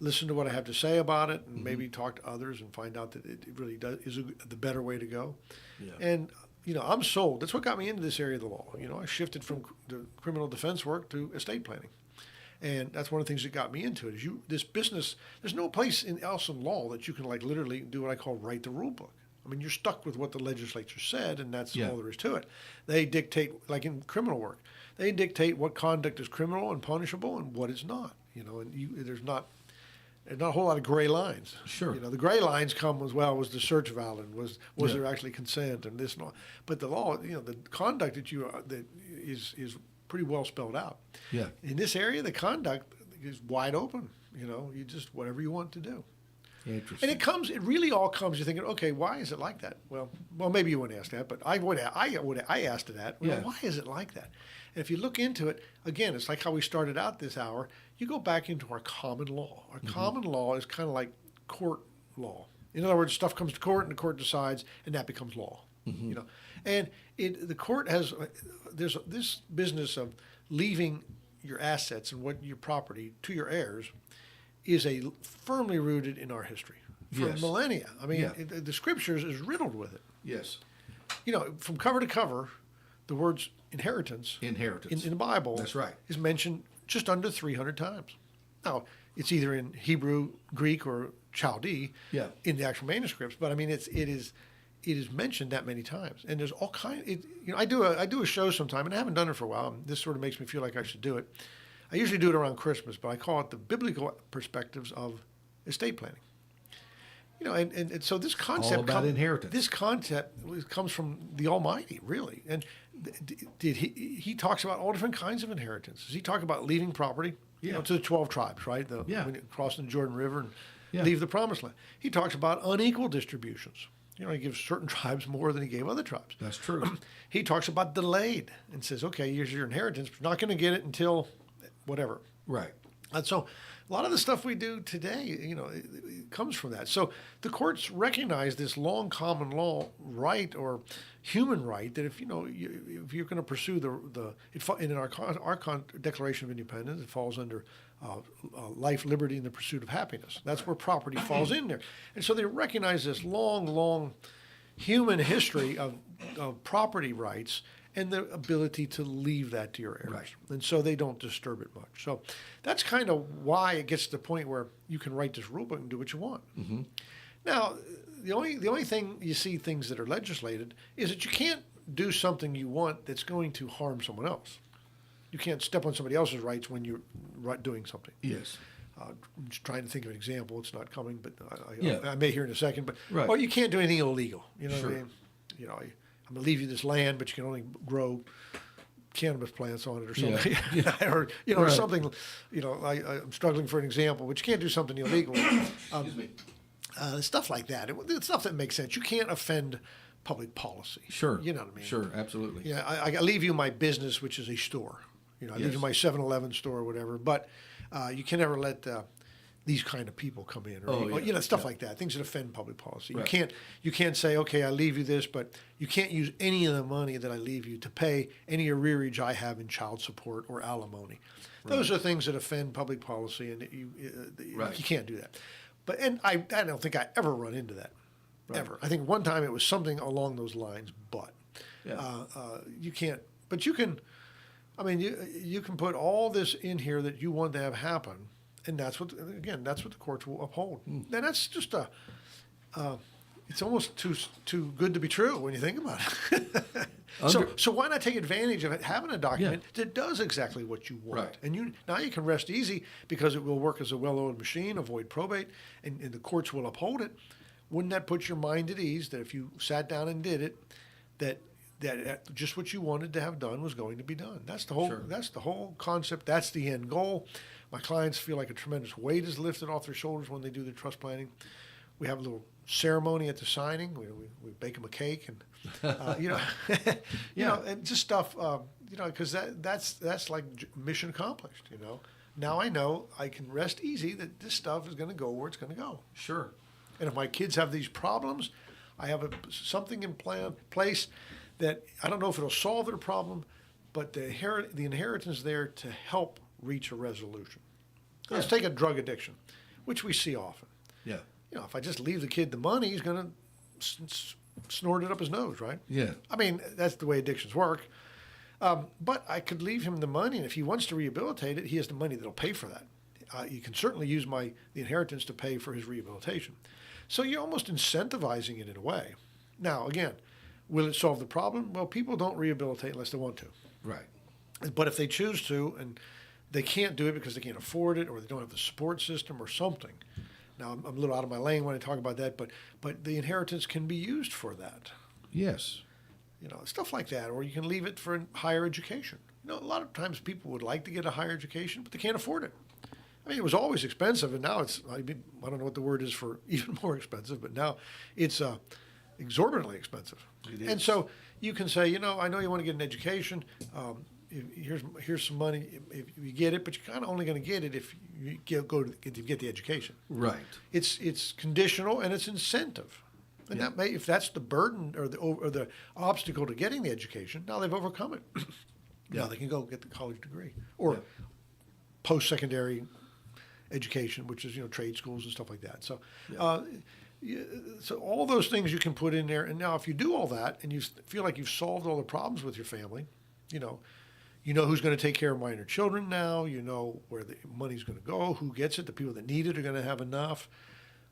listen to what I have to say about it, and maybe talk to others and find out that it really is the better way to go. Yeah. And, I'm sold. That's what got me into this area of the law. I shifted from the criminal defense work to estate planning. And that's one of the things that got me into it. This business, there's no place else in law that you can literally do what I call write the rule book. I mean, you're stuck with what the legislature said, and that's all there is to it. They dictate, like in criminal work, they dictate what conduct is criminal and punishable and what is not. And there's not a whole lot of gray lines. Sure. The gray lines come as well. Was the search valid? Was there actually consent and this and all? But the law, the conduct that is pretty well spelled out. Yeah. In this area, the conduct is wide open. You just whatever you want to do. Interesting. And it really all comes. You're thinking, okay, why is it like that? Well, maybe you wouldn't ask that, but I asked it that. Well, why is it like that? And if you look into it, again, it's like how we started out this hour. You go back into our common law. Our common law is kind of like court law. In other words, stuff comes to court, and the court decides, and that becomes law. And the court has there's this business of leaving your assets and your property to your heirs is firmly rooted in our history for millennia. I mean, the scriptures is riddled with it. Yes. From cover to cover, the words inheritance in the Bible That's right. is mentioned just under 300 times. Now, it's either in Hebrew, Greek, or Chaldee Yeah. in the actual manuscripts. But I mean, it is mentioned that many times, and there's all kind. I do a show sometime, and I haven't done it for a while. And this sort of makes me feel like I should do it. I usually do it around Christmas, but I call it the biblical perspectives of estate planning. And so this concept All about inheritance. This concept comes from the Almighty, really. And did he talks about all different kinds of inheritances. He talked about leaving property, to the 12 tribes, right? When you cross the Jordan River and leave the Promised Land. He talks about unequal distributions. He gives certain tribes more than he gave other tribes. That's true. He talks about delayed and says, okay, here's your inheritance, but you're not going to get it until whatever. Right. And so a lot of the stuff we do today, it comes from that. So the courts recognize this long common law right or human right that if you're going to pursue in our Declaration of Independence, it falls under life, liberty, and the pursuit of happiness. That's where property falls in there. And so they recognize this long human history of property rights and the ability to leave that to your heirs. Right. And so they don't disturb it much. So that's kind of why it gets to the point where you can write this rule book and do what you want. Mm-hmm. Now, the only thing you see things that are legislated is that you can't do something you want that's going to harm someone else. You can't step on somebody else's rights when you're doing something. Yes. I'm just trying to think of an example. It's not coming, but I may hear in a second. But right. Or you can't do anything illegal. You know Sure. what I mean? I'm going to leave you this land, but you can only grow cannabis plants on it or something. Yeah. or Right. something. I'm struggling for an example, but you can't do something illegal. Excuse me. Stuff like that. It's stuff that makes sense. You can't offend public policy. Sure. You know what I mean? Sure, absolutely. Yeah, I leave you my business, which is a store. I leave you my 7-Eleven store or whatever. But you can never let these kind of people come in, or stuff like that. Things that offend public policy. Right. You can't say, okay, I leave you this, but you can't use any of the money that I leave you to pay any arrearage I have in child support or alimony. Those are things that offend public policy, and you can't do that. And I don't think I ever run into that, ever. I think one time it was something along those lines, but you can't. But you can. I mean, you can put all this in here that you want to have happen. And that's what the courts will uphold. And that's just it's almost too good to be true when you think about it. So why not take advantage of it, having a document that does exactly what you want? Right. And now you can rest easy because it will work as a well-oiled machine, avoid probate, and the courts will uphold it. Wouldn't that put your mind at ease that if you sat down and did it, that just what you wanted to have done was going to be done? That's the whole. Sure. That's the whole concept. That's the end goal. My clients feel like a tremendous weight is lifted off their shoulders when they do the trust planning. We have a little ceremony at the signing. We bake them a cake and and just stuff. Because that's like mission accomplished. Now I know I can rest easy that this stuff is going to go where it's going to go. Sure. And if my kids have these problems, I have something in place that I don't know if it'll solve their problem, but the inheritance is there to help reach a resolution. Let's take a drug addiction, which we see often. Yeah. If I just leave the kid the money, he's going to snort it up his nose, right? Yeah. I mean, that's the way addictions work. But I could leave him the money, and if he wants to rehabilitate it, he has the money that'll pay for that. You can certainly use the inheritance to pay for his rehabilitation. So you're almost incentivizing it in a way. Now, again, will it solve the problem? Well, people don't rehabilitate unless they want to. Right. But if they choose to, and they can't do it because they can't afford it, or they don't have the support system or something. Now, I'm a little out of my lane when I talk about that, but the inheritance can be used for that. Yes. Stuff like that, or you can leave it for higher education. A lot of times people would like to get a higher education, but they can't afford it. I mean, it was always expensive, and now I don't know what the word is for even more expensive, but now it's exorbitantly expensive. It is. And so you can say, I know you want to get an education. Here's some money if you get it, but you're kind of only going to get it if you get the education. Right. It's conditional and it's incentive, and that if that's the burden or the obstacle to getting the education, now they've overcome it. Now they can go get the college degree or post-secondary education, which is trade schools and stuff like that. So. So all those things you can put in there, and now if you do all that and you feel like you've solved all the problems with your family, You know who's going to take care of minor children now. You know where the money's going to go, who gets it. The people that need it are going to have enough.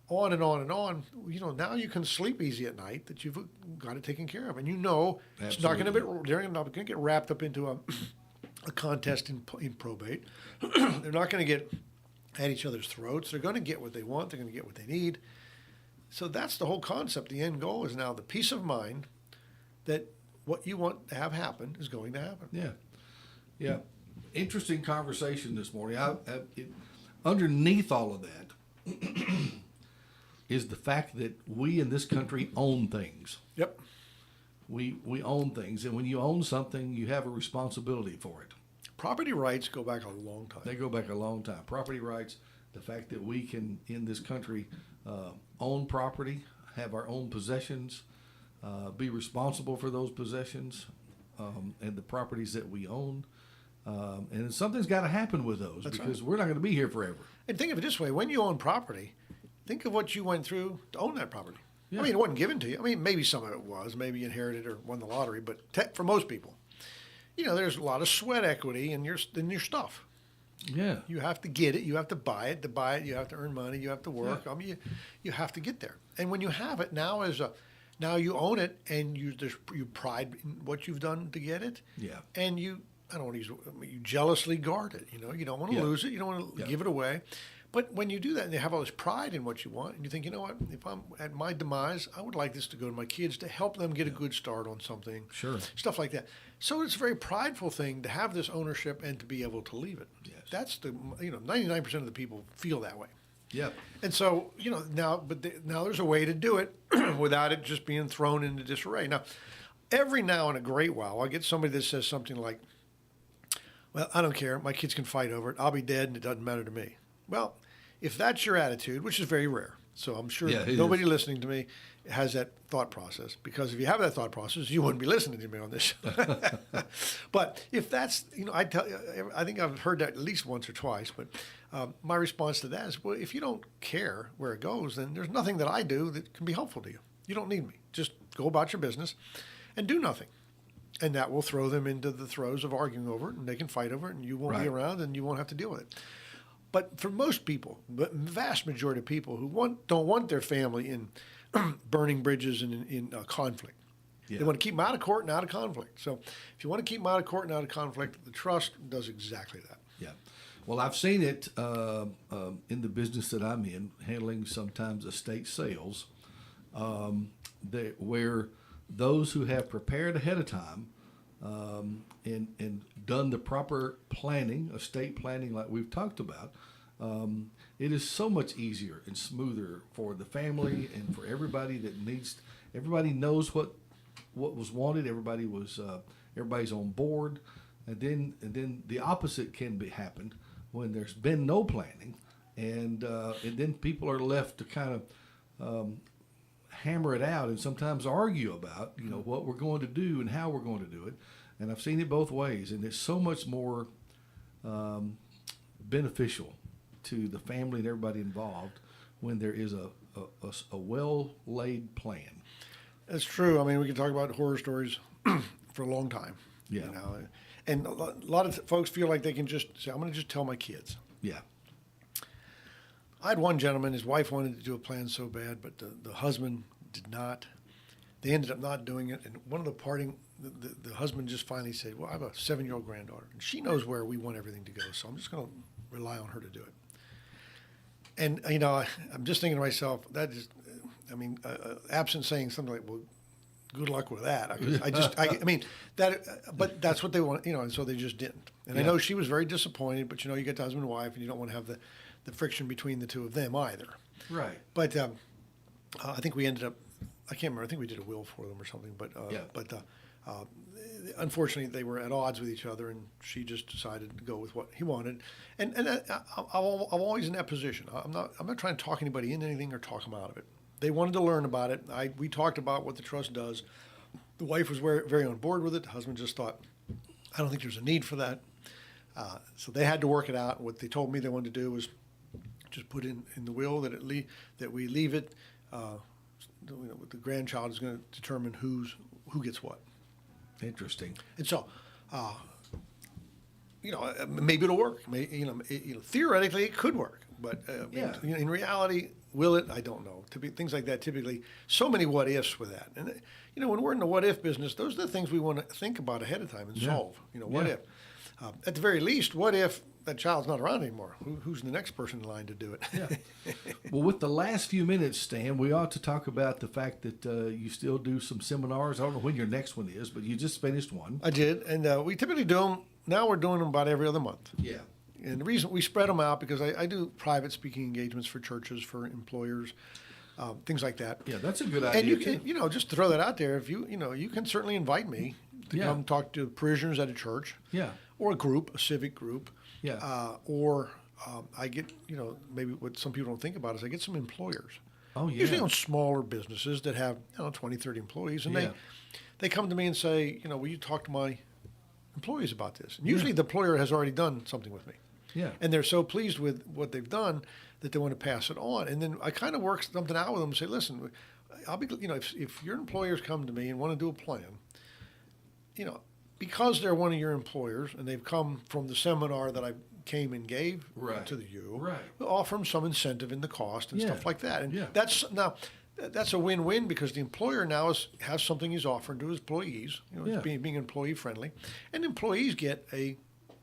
On and on and on. You know, now you can sleep easy at night that you've got it taken care of, and you know it's not going to be. They're not going to get wrapped up into a contest in probate. They're not going to get at each other's throats. They're going to get what they want. They're going to get what they need. So that's the whole concept. The end goal is now the peace of mind that what you want to have happen is going to happen. Yeah. Yeah. Interesting conversation this morning. Underneath all of that is the fact that we in this country own things. Yep. We own things, and when you own something, you have a responsibility for it. Property rights go back a long time. They go back a long time. Property rights, the fact that we can, in this country, own property, have our own possessions, be responsible for those possessions and the properties that we own. And something's got to happen with those. That's because we're not going to be here forever. And think of it this way. When you own property, think of what you went through to own that property. Yeah. I mean, it wasn't given to you. I mean, maybe some of it was. Maybe you inherited or won the lottery. But for most people, you know, there's a lot of sweat equity in your stuff. Yeah. You have to get it. You have to buy it. To buy it, you have to earn money. You have to work. Yeah. I mean, you have to get there. And when you have it now now you own it, and you pride in what you've done to get it. Yeah. And you jealously guard it. You know, you don't want to lose it. You don't want to give it away. But when you do that and you have all this pride in what you want, and you think, you know what, if I'm at my demise, I would like this to go to my kids to help them get a good start on something. Sure. Stuff like that. So it's a very prideful thing to have this ownership and to be able to leave it. Yes. That's 99% of the people feel that way. Yeah. And so, now there's a way to do it without it just being thrown into disarray. Now, every now and a great while, I get somebody that says something like, well, I don't care. My kids can fight over it. I'll be dead and it doesn't matter to me. Well, if that's your attitude, which is very rare, so I'm sure nobody listening to me has that thought process, because if you have that thought process, you wouldn't be listening to me on this show. But if that's, I think I've heard that at least once or twice, but my response to that is, well, if you don't care where it goes, then there's nothing that I do that can be helpful to you. You don't need me. Just go about your business and do nothing. And that will throw them into the throes of arguing over it, and they can fight over it, and you won't be around, and you won't have to deal with it. But for most people, the vast majority of people who don't want their family in burning bridges and in conflict. Yeah. They want to keep them out of court and out of conflict. So if you want to keep them out of court and out of conflict, the trust does exactly that. Yeah. Well, I've seen it in the business that I'm in, handling sometimes estate sales, where those who have prepared ahead of time and done the proper planning, estate planning like we've talked about, it is so much easier and smoother for the family and for everybody that needs. Everybody knows what was wanted. Everybody's on board, and then the opposite can happen when there's been no planning, and then people are left to kind of hammer it out and sometimes argue about what we're going to do and how we're going to do it. And I've seen it both ways, and it's so much more beneficial to the family and everybody involved when there is a well-laid plan. That's true. I mean, we can talk about horror stories for a long time. Yeah. And a lot of folks feel like they can just say, I'm going to just tell my kids. Yeah. I had one gentleman, his wife wanted to do a plan so bad, but the husband did not. They ended up not doing it. And one of the husband just finally said, well, I have a 7-year-old granddaughter, and she knows where we want everything to go, so I'm just going to rely on her to do it. And, I'm just thinking to myself, that is, absent saying something like, well, good luck with that. But that's what they want, and so they just didn't. And I know she was very disappointed, but, you get the husband and wife, and you don't want to have the friction between the two of them either. Right. But I think we ended up, I can't remember, I think we did a will for them or something, but unfortunately they were at odds with each other, and she just decided to go with what he wanted. And I'm always in that position. I'm not trying to talk anybody into anything or talk them out of it. They wanted to learn about it. We talked about what the trust does. The wife was very, very on board with it. The husband just thought, I don't think there's a need for that. So they had to work it out. What they told me they wanted to do was just put in the will that we leave it. The grandchild is going to determine who gets what. Interesting. And so maybe it'll work. Theoretically, it could work, but in reality, will it? I don't know. Things like that, typically, so many what ifs with that. And when we're in the what if business, those are the things we want to think about ahead of time and solve. What if? At the very least, what if that child's not around anymore? Who's the next person in line to do it? Yeah. Well, with the last few minutes, Stan, we ought to talk about the fact that you still do some seminars. I don't know when your next one is, but you just finished one. I did, and we typically do them. Now we're doing them about every other month. Yeah. And the reason we spread them out because I do private speaking engagements for churches, for employers, things like that. Yeah, that's a good idea. And you can, just to throw that out there, if you can certainly invite me to come talk to parishioners at a church. Yeah. Or a group, a civic group. Yeah. Or I get, maybe what some people don't think about is I get some employers. Oh, yeah. Usually on smaller businesses that have 20, 30 employees, and they come to me and say, will you talk to my employees about this? And usually the employer has already done something with me. Yeah. And they're so pleased with what they've done that they want to pass it on. And then I kind of work something out with them and say, listen, I'll be, if your employers come to me and want to do a plan, because they're one of your employers and they've come from the seminar that I came and gave to you, we'll offer them some incentive in the cost and stuff like that. And that's a win-win because the employer now has something he's offering to his employees, it's being employee friendly, and employees get a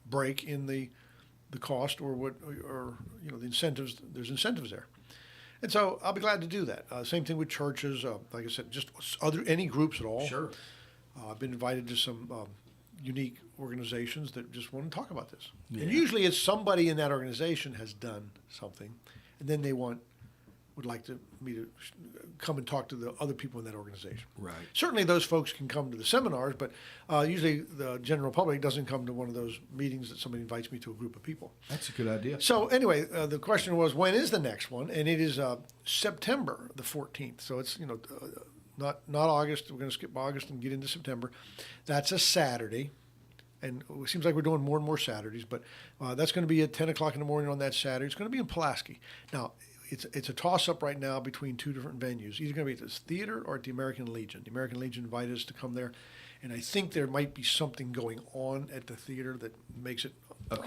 break in the cost or the incentives. There's incentives there. And so I'll be glad to do that. Same thing with churches, like I said, just any groups at all. Sure. I've been invited to some unique organizations that just want to talk about this. Yeah. And usually it's somebody in that organization has done something, and then they would like me to come and talk to the other people in that organization. Right. Certainly those folks can come to the seminars, but usually the general public doesn't come to one of those meetings that somebody invites me to a group of people. That's a good idea. So anyway, the question was, when is the next one? And it is September the 14th. So it's, not August. We're going to skip August and get into September. That's a Saturday. And it seems like we're doing more and more Saturdays, but that's going to be at 10 o'clock in the morning on that Saturday. It's going to be in Pulaski. Now, it's a toss-up right now between two different venues. Either going to be at this theater or at the American Legion. The American Legion invited us to come there, and I think there might be something going on at the theater that makes it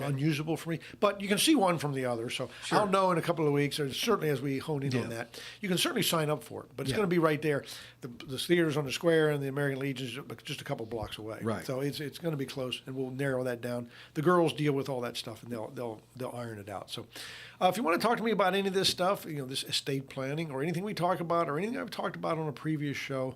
unusable for me. But you can see one from the other, so I'll know in a couple of weeks, or certainly as we hone in on that. You can certainly sign up for it, but it's going to be right there. The theater's on the square, and the American Legion's just a couple blocks away. Right. So it's going to be close, and we'll narrow that down. The girls deal with all that stuff, and they'll iron it out. So if you want to talk to me about any of this stuff, this estate planning or anything we talk about or anything I've talked about on a previous show,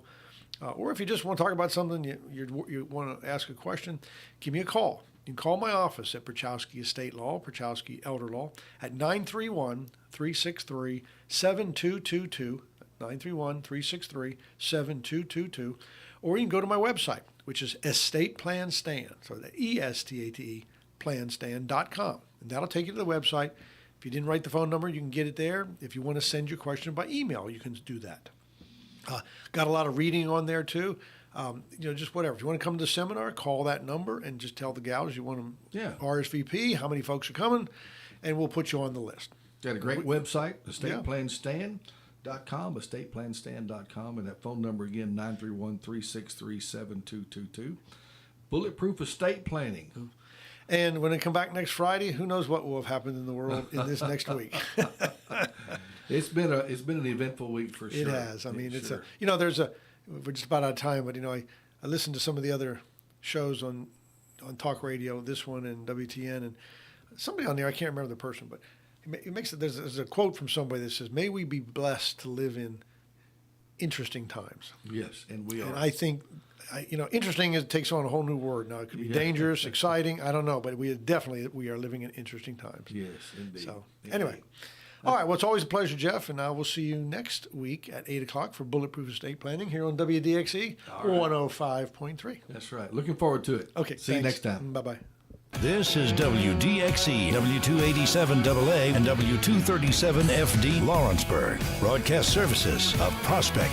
or if you just want to talk about something, you want to ask a question, give me a call. You can call my office at Pierchoski Estate Law, Pierchoski Elder Law, at 931-363-7222, 931-363-7222, or you can go to my website, which is Estate Plan Stand, so the ESTATE planstand.com, and that'll take you to the website. If you didn't write the phone number, you can get it there. If you want to send your question by email, you can do that. Got a lot of reading on there, too. Just whatever. If you want to come to the seminar, call that number and just tell the gals you want them RSVP, how many folks are coming, and we'll put you on the list. Got a great website, estateplanstand.com, estateplanstand.com, and that phone number again, 931-363-7222. Bulletproof estate planning. And when I come back next Friday, who knows what will have happened in the world in this next week. It's been an eventful week for sure. It has. I mean, we're just about out of time, but I listened to some of the other shows on talk radio, this one and WTN, and somebody on there, I can't remember the person, but it makes it. There's a quote from somebody that says, "May we be blessed to live in interesting times." Yes, and we are. And I think, interesting takes on a whole new word now. It could be dangerous, exciting. I don't know, but we are living in interesting times. Yes, indeed. So anyway. All right. Well, it's always a pleasure, Jeff, and I will see you next week at 8 o'clock for Bulletproof Estate Planning here on WDXE 105.3. That's right. Looking forward to it. Okay. See you next time. Bye-bye. This is WDXE, W287AA and W237FD Lawrenceburg. Broadcast services of Prospect,